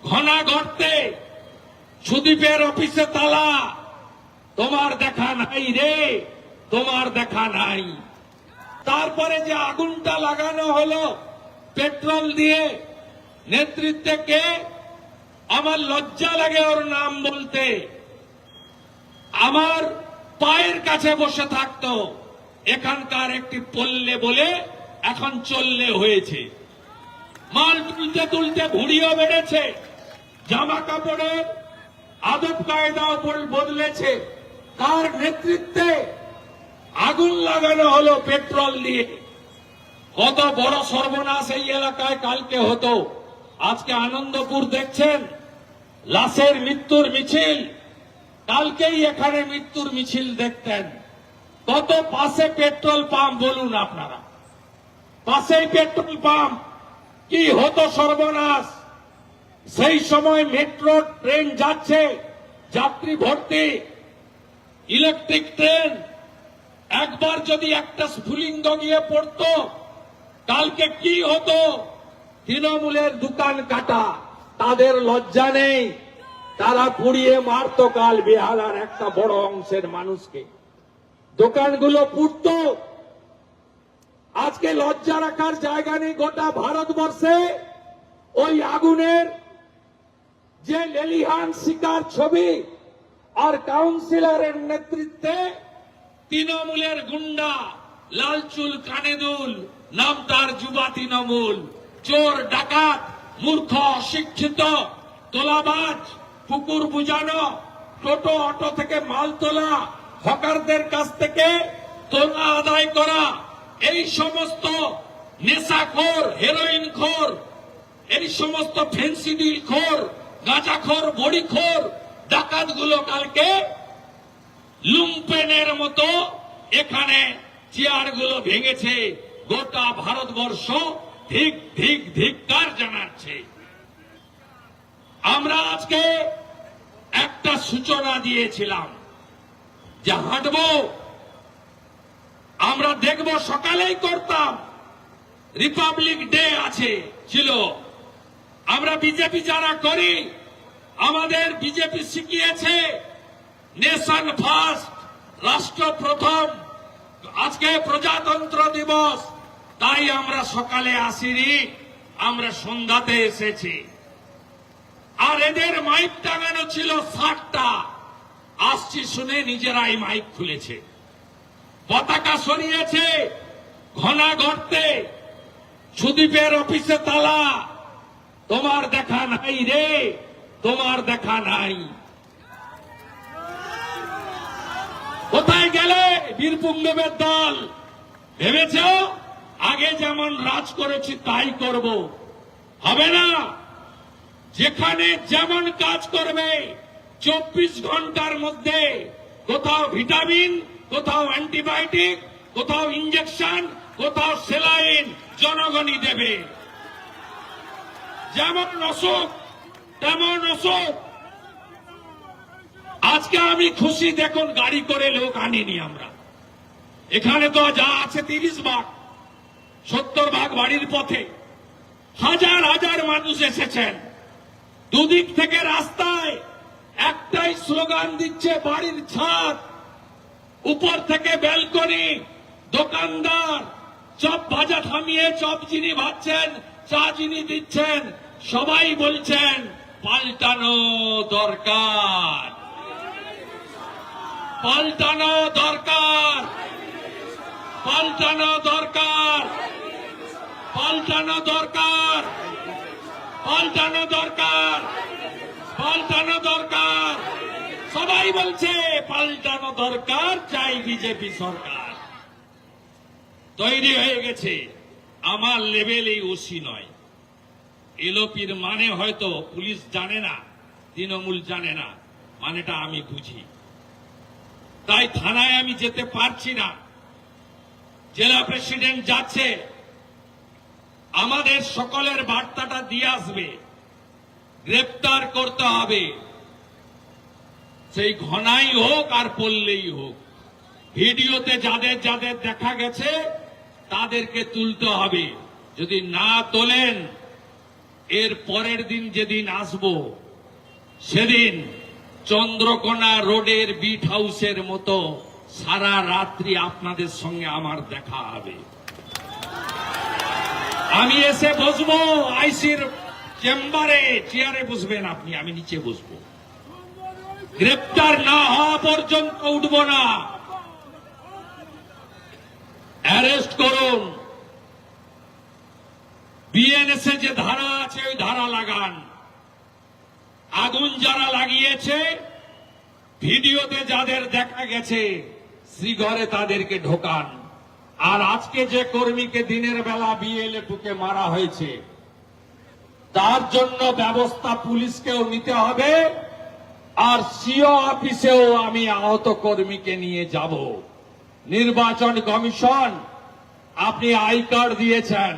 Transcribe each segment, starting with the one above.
ঘনা গর্তে সুদীপের অফিসে তালা, তোমার দেখা নাই রে, তোমার দেখা নাই। তারপরে যে আগুনটা লাগানো হলো পেট্রোল দিয়ে, নেতৃত্বে কে? আমার লজ্জা লাগে ওর নাম বলতে। আমার পায়ের কাছে বসে থাকতো। এখানকার একটি পল্লে বলে এখন চললে হয়েছে। মাল তুলতে তুলতে ভুঁড়িও বেড়েছে, জামা কাপড়ের আদব কায়দাও বদলেছে। তার নেতৃত্বে আগুন লাগানো হলো পেট্রোল দিয়ে। কত বড় সর্বনাশ এই এলাকায় কালকে হতো। আজকে আনন্দপুর দেখছেন লাশের মৃত্যুর মিছিল, কালকেই এখানে মৃত্যুর মিছিল দেখতেন। কত পাশে পেট্রোল পাম্প বলুন আপনারা, পাশেই পেট্রোল পাম্প, কি হতো সর্বনাশ। সেই সময় মেট্রো ট্রেন যাচ্ছে, যাত্রী ভর্তি, ইলেকট্রিক ট্রেন। একবার যদি একটা স্ফুলিঙ্গ গিয়ে পড়তো, কালকে কি হতো? তৃণমূলের দোকান কাটা, তাদের লজ্জা নেই, তারা পুড়িয়ে মারতো কাল বেহালার একটা বড় অংশের মানুষকে। দোকানগুলো পুড়তো। আজকে লজ্জা রাখার জায়গা নেই গোটা ভারতবর্ষে। ওই আগুনের যে লেলিহান শিকার ছবি, আর কাউন্সিলরের নেতৃত্বে তৃণমূলের গুন্ডা, লালচুল কানে দুল, নাম তার যুবা তৃণমূল, চোর ডাকাত, মূর্খ অশিক্ষিত, তোলাবাজ, পুকুর বুঝানো, টোটো অটো থেকে মাল তোলা, হকারদের কাছ থেকে তোলা আদায় করা, এই সমস্ত নেশাখোর, হেরোইন খোর, এই সমস্ত ফেন্সিডিল খোর, গাঁজাখোর, বড়িখোর ডাকাতগুলো কালকে লুম্পেনের মতো এখানে চেয়ারগুলো ভেঙেছে। গোটা ভারতবর্ষ ধিক ধিক ধিক্কার জানাচ্ছে। আমরা আজকে একটা সূচনা দিয়েছিলাম যে হাঁটব, আমরা দেখব, সকালেই করতাম। রিপাবলিক ডে আছে, ছিল। আমরা বিজেপি যারা করি, আমাদের বিজেপি শিখিয়েছে নেশন ফার্স্ট, রাষ্ট্র প্রথম। আজকে প্রজাতন্ত্র দিবস, তাই আমরা সকালে আসিনি, আমরা সন্ধ্যাতে এসেছি। আর এদের মাইক টাঙানো ছিল 60টা, আসছি শুনে নিজেরাই মাইক খুলেছে, পতাকা সরিয়েছে। ঘনা গর্তে সুদীপের অফিসে তালা, তোমার দেখা নাই রে, তোমার দেখা নাই। কোথায় গেলে বীরপুঙ্গবের দল? ভেবেছ আগে যেমন রাজ করেছি তাই করব? হবে না। যেখানে যেমন কাজ করবে 24 ঘন্টার মধ্যে কোথাও ভিটামিন, কোথাও অ্যান্টিবায়োটিক, কোথাও ইঞ্জেকশন, কোথাও সেলাইন জনগণই দেবে। যেমন অসুখ তেমন অসুখ। আজকে আমি খুশি, দেখুন গাড়ি করে লোক আনিনি আমরা। এখানে তো যা আছে 30 ভাগ, 70 ভাগ বাড়ির পথে। হাজার হাজার মানুষ এসেছেন। দুদিক থেকে রাস্তায় একটাই স্লোগান দিচ্ছে, বাড়ির ছাদ, উপর থেকে ব্যালকনি, দোকানদার চপ ভাজা থামিয়ে চপ যিনি ভাজছেন, চা যিনি দিচ্ছেন, সবাই বলছেন পাল্টানো দরকার, পাল্টানো দরকার, পাল্টানো দরকার, পাল্টানো দরকার, পাল্টানো দরকার, পাল্টানো দরকার। সবাই বলছে পাল্টানো দরকার, চাই বিজেপি সরকার। তৈরি হয়ে গেছে। আমার লেভেলেই ওসি নয়। এলওপির মানে হয়তো পুলিশ জানে না, তৃণমূল জানে না, মানেটা আমি বুঝি। তাই থানায় আমি যেতে পারছি না। জেলা প্রেসিডেন্ট যাচ্ছে, আমাদের সকলের বার্তাটা দিয়ে আসবে, গ্রেপ্তার করতে হবে। সেই ঘনাই হোক আর পল্লেই হোক, ভিডিওতে যাদের যাদের দেখা গেছে তাদেরকে তুলতে হবে। যদি না তোলেন এর পরের দিন যেদিন আসব সেদিন চন্দ্রকোনা রোডের বিট হাউসের মতো সারা রাত্রি আপনাদের সঙ্গে আমার দেখা হবে। আমি এসে বসবো আইসির চেম্বারে, চেয়ারে বসবেন আপনি, আমি নিচে বসবো। গ্রেপ্তার না হওয়া পর্যন্ত উঠব না। অ্যারেস্ট করুন, বিএনএসএ যে ধারা আছে ওই ধারা লাগান। আগুন যারা লাগিয়েছে ভিডিওতে যাদের দেখা গেছে শ্রীঘরে তাদেরকে ঢোকান। আর আজকে যে কর্মীকে দিনের বেলা বিএলএ মারা হয়েছে তার জন্য ব্যবস্থা পুলিশকেও নিতে হবে। আর সিও অফিসেও আমি আহত কর্মীকে নিয়ে যাব। নির্বাচন কমিশন, আপনি আই কার্ড দিয়েছেন,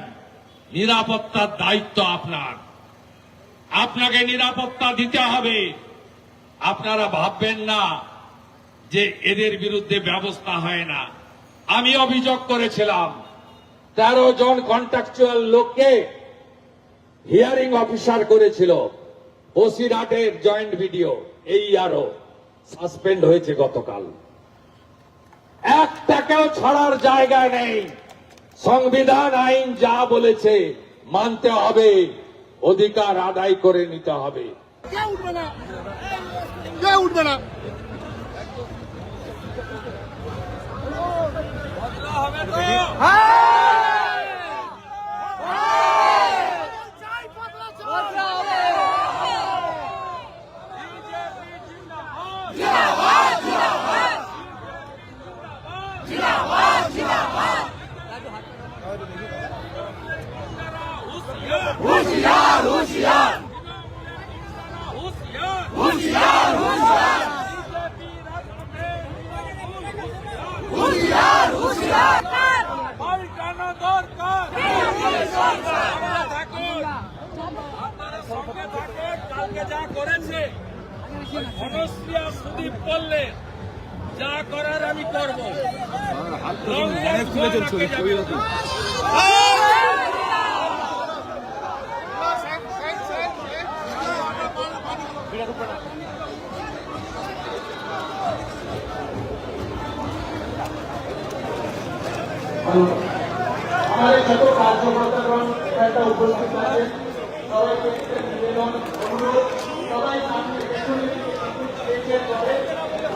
নিরাপত্তার দায়িত্ব আপনার, আপনাকে নিরাপত্তা দিতে হবে। আপনারা ভাববেন না যে এদের বিরুদ্ধে ব্যবস্থা হয় না। আমি অভিযোগ করেছিলাম 13 জন কন্ট্রাকচুয়াল লোককে হিয়ারিং অফিসার করেছিল। বসিরহাটের জয়েন্ট ভিডিও এই আরো সাসপেন্ড হয়েছে গতকাল। একটাকেও ছাড়ার জায়গা নেই। সংবিধান আইন যা বলেছে মানতে হবে, অধিকার আদায় করে নিতে হবে। কে উঠবে না, কে উঠবে না। होशियार होशियार होशियार होशियार होशियार পাল্টানো দরকার। আপনারা থাকুন, আপনারা সঙ্গে থাকুন। কালকে যা করেছে ধনশ্রী আর সুদীপ বললে যা করার আমি করবো। আমাদের যত কার্যকর্তাগণ একটা উপস্থিত আছেন সবাইকে নিবেদন অনুরোধ, সবাই সামনে পেছনে স্টেজের পরে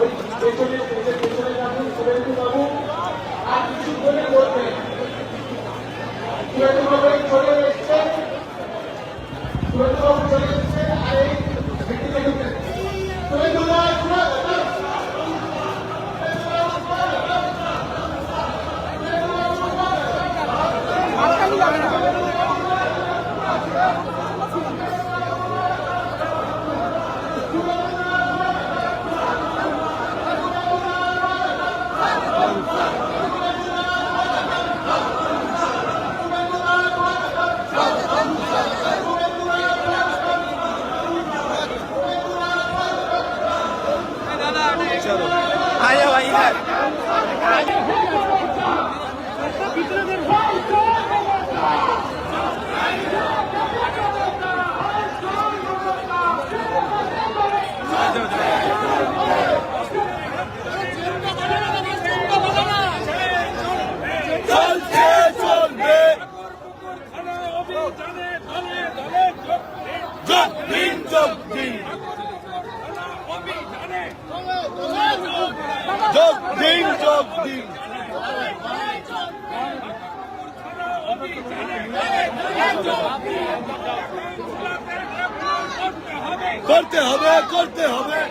ওই পেছনে স্টেজের পেছনে যাবেন। সুরেন্দ্র বাবু আর কিছু করে বলবেন। সুরেন্দ্র বাবু চলে এসছেন, সুরেন্দ্র বাবু চলে এসছেন। আর এই ভিত্তিতে ঢুকেন সুরেন্দ্র বাবু। आया भाई है चलते चलते जग दिन जग दिन जग दिन जग दिन करते हमें